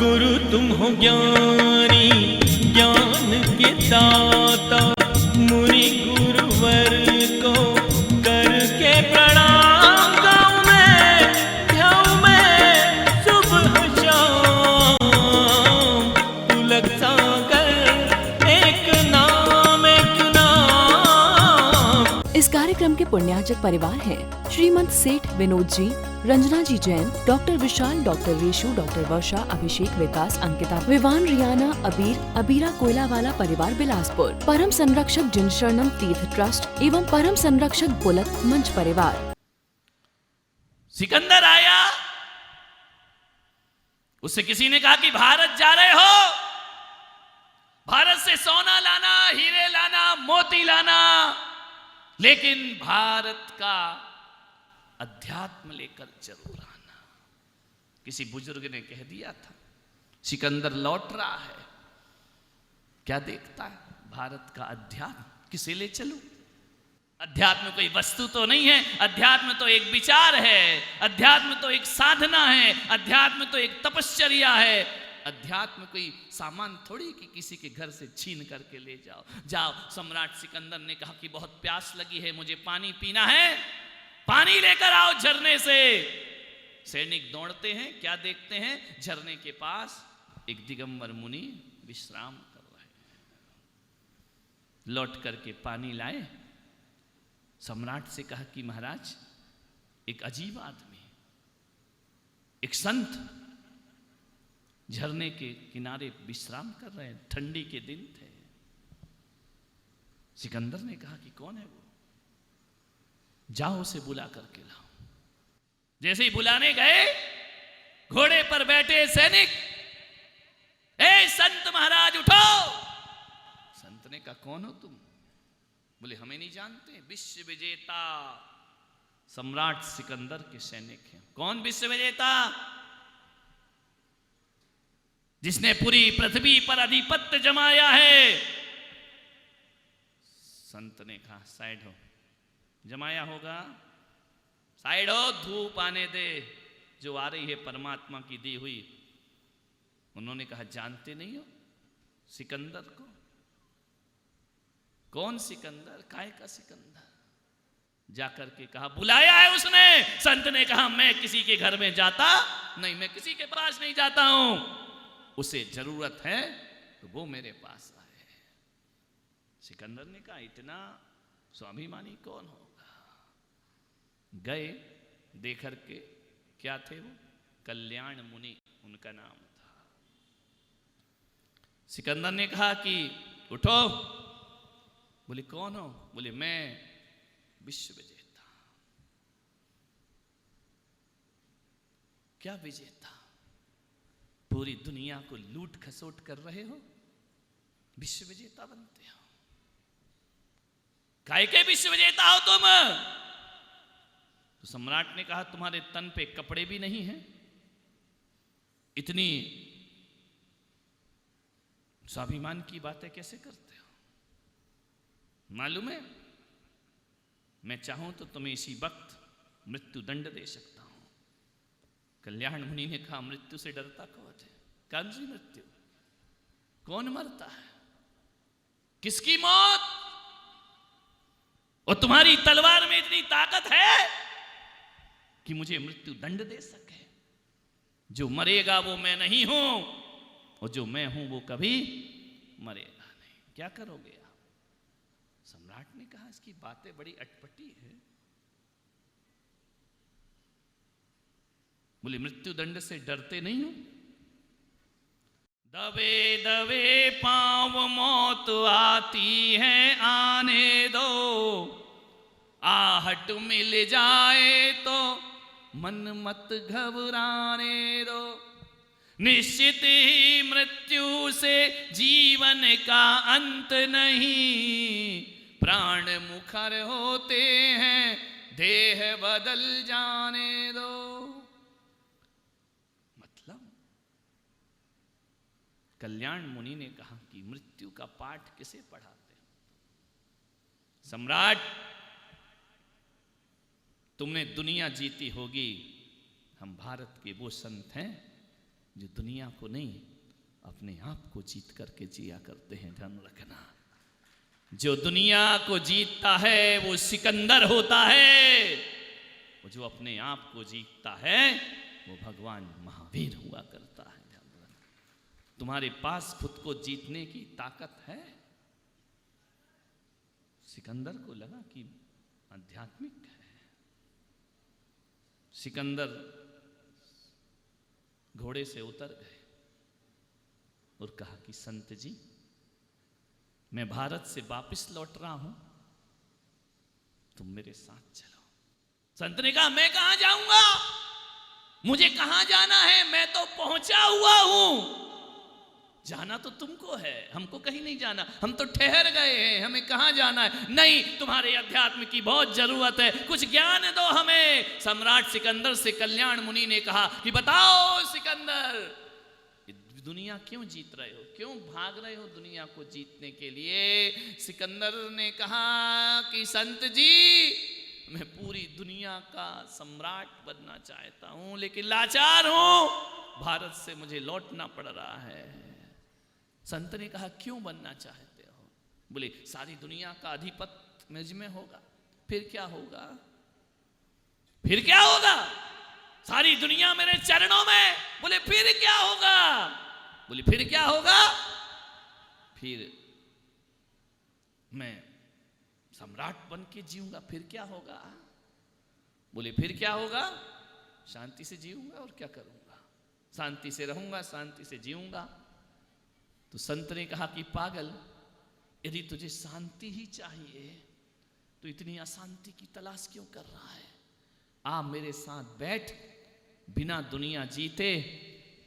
गुरु तुम हो ज्ञानी ज्ञान के दाता, मुनि गुरुवर को करके प्रणाम गाऊं मैं सुबह शाम। तुलक सागर एक नाम इस कार्यक्रम के पुण्यार्जक परिवार हैं श्रीमंत सेठ विनोद जी, रंजना जी जैन, डॉक्टर विशाल, डॉक्टर रेशु, डॉक्टर वर्षा, अभिषेक, विकास, अंकिता, विवान, रियाना, अबीर, अबीरा कोयलावाला परिवार बिलासपुर, परम संरक्षक जिन शरणम तीर्थ ट्रस्ट एवं परम संरक्षक बुलक मंच परिवार। सिकंदर आया, उससे किसी ने कहा कि भारत जा रहे हो, भारत से सोना लाना, हीरे लाना, मोती लाना, लेकिन भारत का अध्यात्म लेकर जरूर आना। किसी बुजुर्ग ने कह दिया था, सिकंदर लौट रहा है, क्या देखता है? भारत का अध्यात्म, किसे ले चलूं? अध्यात्म कोई वस्तु तो नहीं है, अध्यात्म तो एक विचार है, अध्यात्म तो एक साधना है, अध्यात्म तो एक तपश्चर्या है। अध्यात्म कोई सामान थोड़ी कि किसी के घर से छीन करके ले जाओ। जाओ, सम्राट सिकंदर ने कहा कि बहुत प्यास लगी है, मुझे पानी पीना है, पानी लेकर आओ झरने से। सैनिक दौड़ते हैं, क्या देखते हैं? झरने के पास एक दिगंबर मुनि विश्राम कर रहे हैं। लौट करके पानी लाए, सम्राट से कहा कि महाराज, एक अजीब आदमी, एक संत झरने के किनारे विश्राम कर रहे हैं, ठंडी के दिन थे। सिकंदर ने कहा कि कौन है वो? जाओ उसे बुला करके लाओ। जैसे ही बुलाने गए, घोड़े पर बैठे सैनिक, ए संत महाराज उठो। संत ने कहा कौन हो तुम? बोले हमें नहीं जानते, विश्व विजेता सम्राट सिकंदर के सैनिक हैं। कौन विश्व विजेता? जिसने पूरी पृथ्वी पर आधिपत्य जमाया है। संत ने कहा साइड हो, जमाया होगा, साइड हो, धूप आने दे, जो आ रही है परमात्मा की दी हुई। उन्होंने कहा जानते नहीं हो सिकंदर को? कौन सिकंदर? काय का सिकंदर? जाकर के कहा बुलाया है उसने। संत ने कहा मैं किसी के घर में जाता नहीं, मैं किसी के पास नहीं जाता हूं, उसे जरूरत है तो वो मेरे पास आए। सिकंदर ने कहा इतना स्वाभिमानी कौन होगा? गए, देखकर के क्या थे वो? कल्याण मुनि उनका नाम था। सिकंदर ने कहा कि उठो। बोले कौन हो? बोले मैं विश्व विजेता। क्या विजेता? पूरी दुनिया को लूट खसोट कर रहे हो, विश्व विजेता बनते हो? काय के विश्व विजेता हो तुम? तो सम्राट ने कहा तुम्हारे तन पे कपड़े भी नहीं हैं, इतनी स्वाभिमान की बातें कैसे करते हो? मालूम है, मैं चाहूं तो तुम्हें इसी वक्त मृत्यु दंड दे सकता हूं। कल्याण मुनि ने कहा मृत्यु से डरता कौन है? कौन सी मृत्यु? कौन मरता है? किसकी मौत? और तुम्हारी तलवार में इतनी ताकत है कि मुझे मृत्यु दंड दे सके? जो मरेगा वो मैं नहीं हूं, और जो मैं हूं वो कभी मरेगा नहीं। क्या करोगे आप? सम्राट ने कहा इसकी बातें बड़ी अटपटी है। बोले मृत्यु दंड से डरते नहीं हो? दबे दबे पांव मौत आती है, आने दो, आहट मिल जाए तो मन मत घबराने दो। निश्चित ही मृत्यु से जीवन का अंत नहीं, प्राण मुखर होते हैं, देह बदल जाने दो। कल्याण मुनि ने कहा कि मृत्यु का पाठ किसे पढ़ाते हैं? सम्राट, तुमने दुनिया जीती होगी, हम भारत के वो संत हैं जो दुनिया को नहीं अपने आप को जीत करके जिया करते हैं। ध्यान रखना, जो दुनिया को जीतता है वो सिकंदर होता है, वो जो अपने आप को जीतता है वो भगवान महावीर हुआ करता है। ध्यान रखना, तुम्हारे पास खुद को जीतने की ताकत है। सिकंदर को लगा कि आध्यात्मिक है। सिकंदर घोड़े से उतर गए और कहा कि संत जी, मैं भारत से वापस लौट रहा हूं, तुम मेरे साथ चलो। संत ने कहा मैं कहां जाऊंगा, मुझे कहां जाना है, मैं तो पहुंचा हुआ हूं। जाना तो तुमको है, हमको कहीं नहीं जाना, हम तो ठहर गए हैं, हमें कहां जाना है। नहीं, तुम्हारे अध्यात्म की बहुत जरूरत है, कुछ ज्ञान दो हमें। सम्राट सिकंदर से कल्याण मुनि ने कहा कि बताओ सिकंदर, दुनिया क्यों जीत रहे हो, क्यों भाग रहे हो दुनिया को जीतने के लिए। सिकंदर ने कहा कि संत जी, मैं पूरी दुनिया का सम्राट बनना चाहता हूं, लेकिन लाचार हूं, भारत से मुझे लौटना पड़ रहा है। संत ने कहा क्यों बनना चाहते हो? बोले सारी दुनिया का अधिपति मुझ में होगा, फिर क्या होगा, फिर क्या होगा, सारी दुनिया मेरे चरणों में। बोले फिर क्या होगा? बोले फिर क्या होगा? फिर मैं सम्राट बन के जीऊंगा, फिर क्या होगा? बोले फिर क्या होगा? शांति से जीऊंगा और क्या करूंगा, शांति से रहूंगा, शांति से जीऊंगा। तो संत ने कहा कि पागल, यदि तुझे शांति ही चाहिए तो इतनी अशांति की तलाश क्यों कर रहा है? आ मेरे साथ बैठ, बिना दुनिया जीते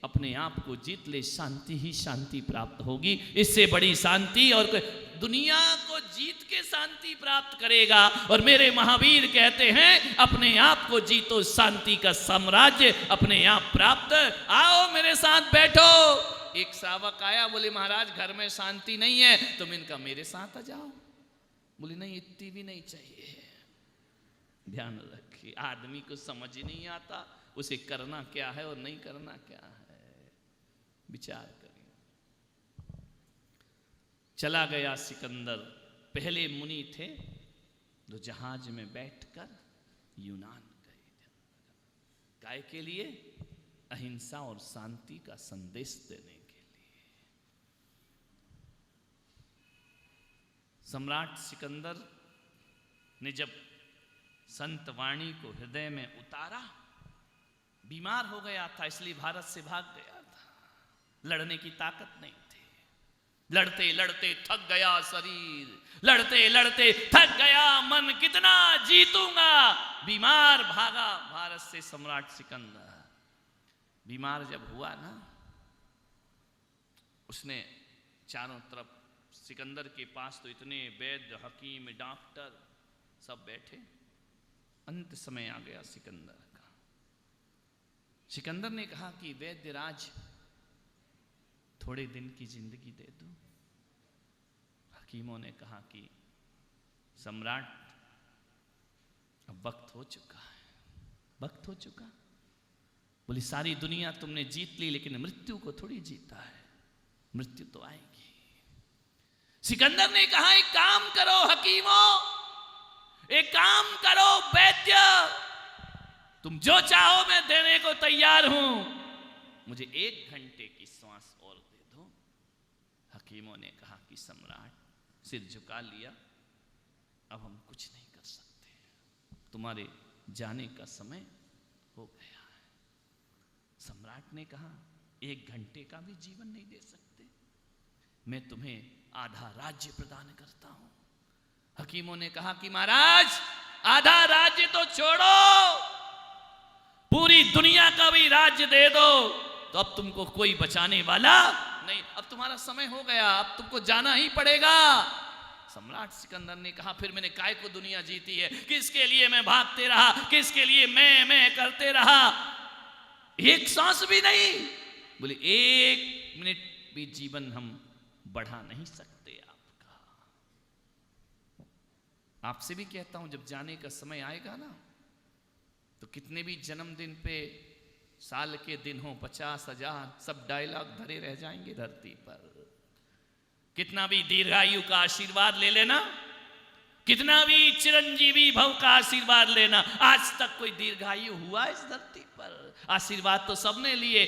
अपने आप को जीत ले, शांति ही शांति प्राप्त होगी। इससे बड़ी शांति और दुनिया को जीत के शांति प्राप्त करेगा। और मेरे महावीर कहते हैं अपने आप को जीतो, शांति का साम्राज्य अपने आप प्राप्त। आओ मेरे साथ बैठो। एक सावक आया, बोले महाराज घर में शांति नहीं है, तुम इनका मेरे साथ आ जाओ। बोले नहीं, इतनी भी नहीं चाहिए। ध्यान रखिए, आदमी को समझ ही नहीं आता उसे करना क्या है और नहीं करना क्या है, विचार करिए। चला गया सिकंदर। पहले मुनि थे जो जहाज में बैठकर यूनान गए, काय के लिए? अहिंसा और शांति का संदेश देने के लिए। सम्राट सिकंदर ने जब संत वाणी को हृदय में उतारा, बीमार हो गया था, इसलिए भारत से भाग गया था, लड़ने की ताकत नहीं थी। लड़ते लड़ते थक गया शरीर, लड़ते लड़ते थक गया मन, कितना जीतूंगा। बीमार भागा भारत से सम्राट सिकंदर। बीमार जब हुआ ना, उसने चारों तरफ, सिकंदर के पास तो इतने वैद्य, हकीम, डॉक्टर सब बैठे। अंत समय आ गया सिकंदर का। सिकंदर ने कहा कि वैद्यराज थोड़े दिन की जिंदगी दे दो। हकीमों ने कहा कि सम्राट अब वक्त हो चुका है, वक्त हो चुका। बोली सारी दुनिया तुमने जीत ली, लेकिन मृत्यु को थोड़ी जीता है, मृत्यु तो आएगी। सिकंदर ने कहा एक काम करो हकीमों, एक काम करो वैद्य, तुम जो चाहो मैं देने को तैयार हूं, मुझे 1 घंटे की श्वास और दे दो। हकीमों ने कहा कि सम्राट सिर झुका लिया, अब हम कुछ नहीं कर सकते, तुम्हारे जाने का समय हो गया है। सम्राट ने कहा 1 घंटे का भी जीवन नहीं दे सकते, मैं तुम्हें आधा राज्य प्रदान करता हूं। हकीमों ने कहा कि महाराज आधा राज्य तो छोड़ो, पूरी दुनिया का भी राज्य दे दो, तो अब तुमको कोई बचाने वाला नहीं, अब तुम्हारा समय हो गया, अब तुमको जाना ही पड़ेगा। सम्राट सिकंदर ने कहा फिर मैंने काय को दुनिया जीती है, किसके लिए मैं भागते रहा, किसके लिए मैं करते रहा, एक सांस भी नहीं। बोले 1 मिनट भी जीवन हम बढ़ा नहीं सकते आपका। आपसे भी कहता हूं जब जाने का समय आएगा ना, तो कितने भी जन्मदिन पे साल के दिन हो 50,000, सब डायलॉग धरे रह जाएंगे धरती पर। कितना भी दीर्घायु का आशीर्वाद ले लेना, कितना भी चिरंजीवी भव का आशीर्वाद लेना, आज तक कोई दीर्घायु हुआ इस धरती पर? आशीर्वाद तो सबने लिए,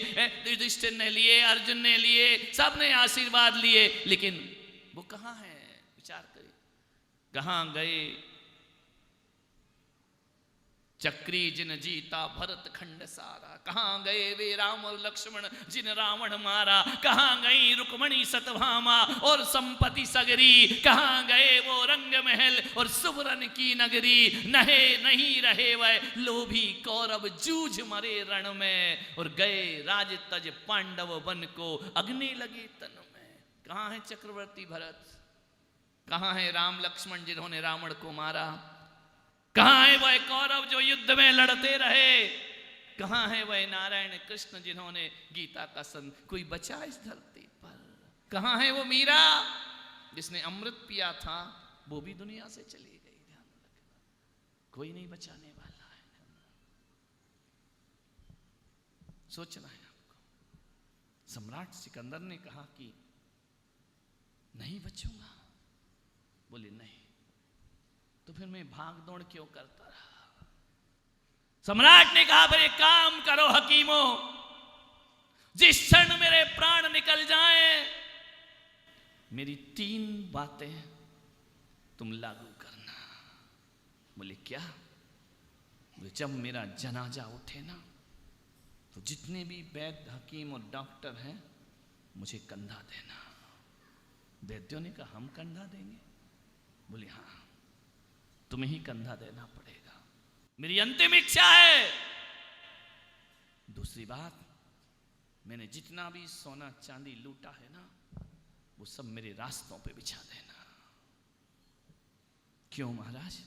युधिष्ठिर ने लिए, अर्जुन ने लिए, सबने आशीर्वाद लिए, लेकिन वो कहां है? विचार करिए, कहां गए? चक्री जिन जीता भरत खंड सारा, कहां गए वे राम और लक्ष्मण जिन रावण मारा? कहां गई रुक्मणी सतभामा और संपत्ति सगरी? कहां गए वो रंग महल और सुवर्ण की नगरी? नहे नहीं रहे वह लोभी कौरव जूझ मरे रण में, और गए राज तज पांडव वन को अग्नि लगी तन में। कहां है चक्रवर्ती भरत? कहां है राम लक्ष्मण जिन्होंने रावण को मारा? कहां है वह कौरव जो युद्ध में लड़ते रहे? कहां है वह नारायण कृष्ण जिन्होंने गीता का संग? कोई बचा इस धरती पर? कहां है वो मीरा जिसने अमृत पिया था? वो भी दुनिया से चली गई। ध्यान रखना, कोई नहीं बचाने वाला है। सोचना है आपको। सम्राट सिकंदर ने कहा कि नहीं बचूंगा। बोले नहीं, तो फिर मैं भाग दौड़ क्यों करता रहा? सम्राट ने कहा फिर एक काम करो हकीमों, जिस क्षण मेरे प्राण निकल जाएं, मेरी 3 बातें तुम लागू करना। बोले क्या? बोले जब मेरा जनाजा उठे ना, तो जितने भी वैद्य हकीम और डॉक्टर हैं मुझे कंधा देना। वैद्यों ने कहा हम कंधा देंगे? बोले हाँ, तुम्हें ही कंधा देना पड़ेगा, मेरी अंतिम इच्छा है। दूसरी बात, मैंने जितना भी सोना चांदी लूटा है ना, वो सब मेरे रास्तों पे बिछा देना। क्यों महाराज?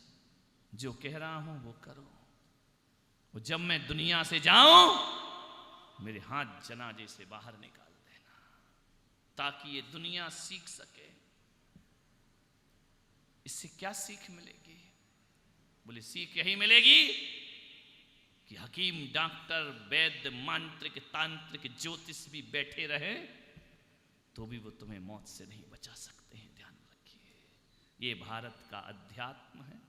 जो कह रहा हूं वो करो। वो जब मैं दुनिया से जाऊं, मेरे हाथ जनाजे से बाहर निकाल देना, ताकि ये दुनिया सीख सके। इससे क्या सीख मिलेगी? बोले सीख यही मिलेगी कि हकीम, डॉक्टर, वैद्य, मांत्रिक, तांत्रिक, ज्योतिष भी बैठे रहे तो भी वो तुम्हें मौत से नहीं बचा सकते हैं। ध्यान रखिए, ये भारत का अध्यात्म है।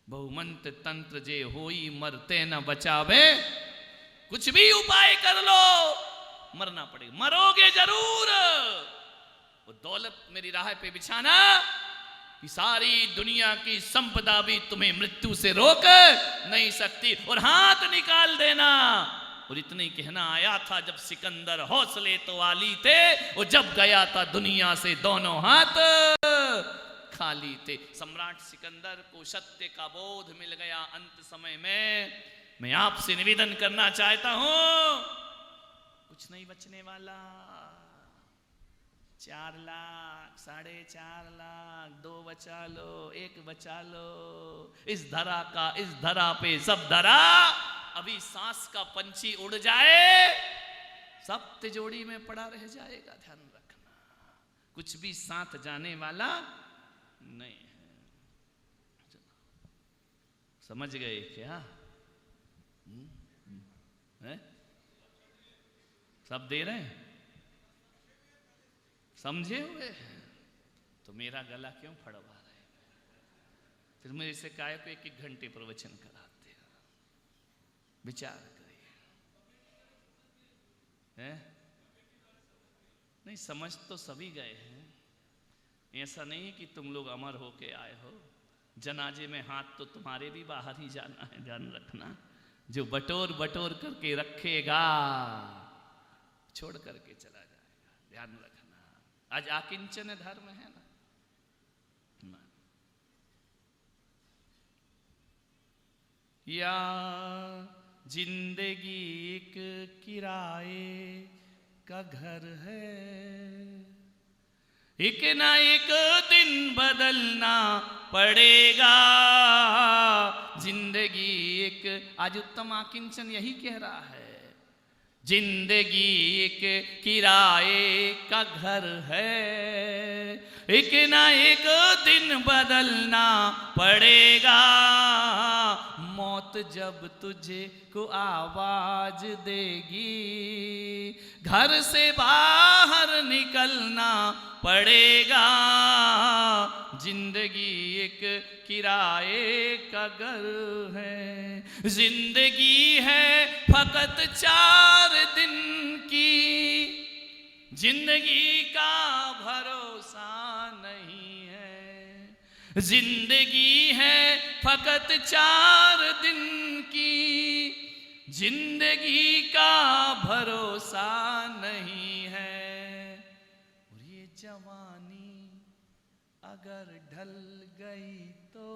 बहुमंत्र तंत्र जे होई मरते न बचावे। कुछ भी उपाय कर लो, मरना पड़ेगा, मरोगे जरूर। वो दौलत मेरी राह पे बिछाना कि सारी दुनिया की संपदा भी तुम्हें मृत्यु से रोक नहीं सकती, और हाथ निकाल देना। और इतना ही कहना आया था जब सिकंदर हौसले तो वाली थे, और जब गया था दुनिया से दोनों हाथ खाली थे। सम्राट सिकंदर को सत्य का बोध मिल गया अंत समय में। मैं आपसे निवेदन करना चाहता हूं, कुछ नहीं बचने वाला। 4 लाख, 4.5 लाख, 2 बचा लो, 1 बचा लो। इस धरा का, इस धरा पे सब धरा, अभी सांस का पंछी उड़ जाए, सब तिजोरी में पड़ा रह जाएगा। ध्यान रखना, कुछ भी साथ जाने वाला नहीं है। समझ गए क्या? है? सब दे रहे हैं, समझे हुए? तो मेरा गला क्यों फड़वा रहे हैं? फिर मेरे से काय को 1-1 घंटे प्रवचन कराते हैं। विचार करिए, हैं? नहीं, समझ तो सभी गए हैं। ऐसा नहीं कि तुम लोग अमर होके आए हो। जनाजे में हाथ तो तुम्हारे भी बाहर ही जाना है। ध्यान रखना, जो बटोर बटोर करके रखेगा छोड़ करके चला जाएगा। ध्यान रखना, आज आकिंचन धर्म है ना। या जिंदगी एक किराए का घर है, एक ना एक दिन बदलना पड़ेगा। जिंदगी एक, आज उत्तम आकिंचन यही कह रहा है, जिंदगी एक किराए का घर है, एक ना एक दिन बदलना पड़ेगा। मौत जब तुझे को आवाज देगी, घर से बाहर निकलना पड़ेगा। जिंदगी एक किराए का घर है, जिंदगी है फकत 4 दिन की, जिंदगी का भरोसा नहीं है। जिंदगी है फकत 4 दिन की, जिंदगी का भरोसा नहीं है। और ये जवानी अगर ढल गई तो,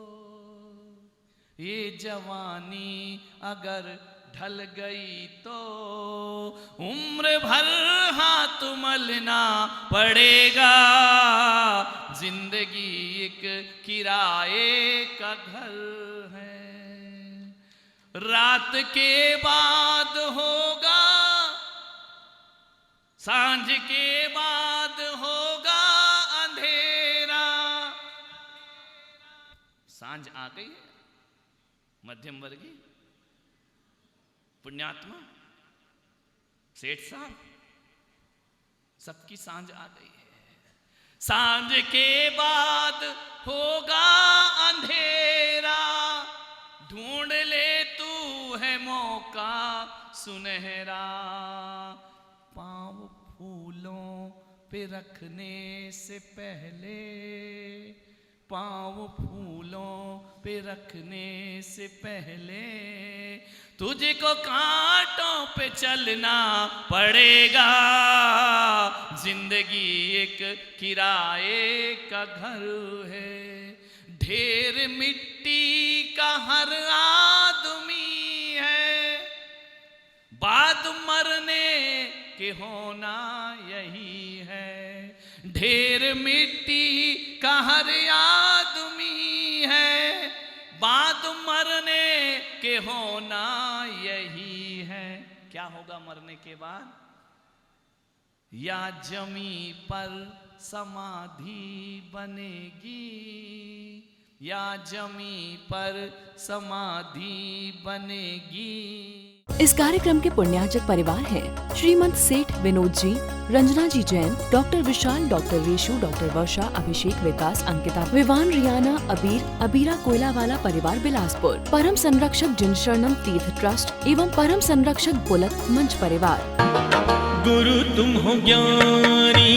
ये जवानी अगर ढल गई तो, उम्र भर हाथ मलना पड़ेगा। जिंदगी एक किराए का घर है। रात के बाद होगा, सांझ के बाद होगा अंधेरा। सांझ आ गई है, मध्यम वर्गीय पुण्यात्मा सेठ साहब, सबकी सांझ आ गई है। सांझ के बाद होगा अंधेरा, ढूंढ ले तू है मौका सुनहरा। पाँव फूलों पे रखने से पहले, पाँव फूलों पे रखने से पहले, तुझे को कांटों पे चलना पड़ेगा। जिंदगी एक किराए का घर है। ढेर मिट्टी का हर आदमी है, बाद मरने के होना यही है। ढेर मिट्टी का हर आदमी है, बाद मरने के होना यही है। क्या होगा मरने के बाद? या जमी पर समाधि बनेगी, या जमी पर समाधि बनेगी। इस कार्यक्रम के पुण्यार्जक परिवार हैं श्रीमंत सेठ विनोद जी, रंजना जी जैन, डॉक्टर विशाल, डॉक्टर रेशु, डॉक्टर वर्षा, अभिषेक, विकास, अंकिता, विवान, रियाना, अबीर, अबीरा कोयलावाला परिवार बिलासपुर, परम संरक्षक जिन शरणम तीर्थ ट्रस्ट एवं परम संरक्षक बुलक मंच परिवार। गुरु तुम हो ज्ञानी,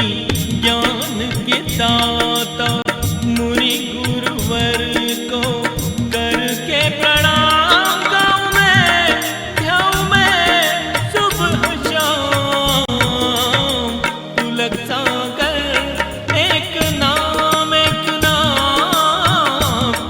ज्ञान के दाता, मुनि गुरुवर को करके प्रणाम। गाँव में ध्याऊ में सुबह शाम, तू लगता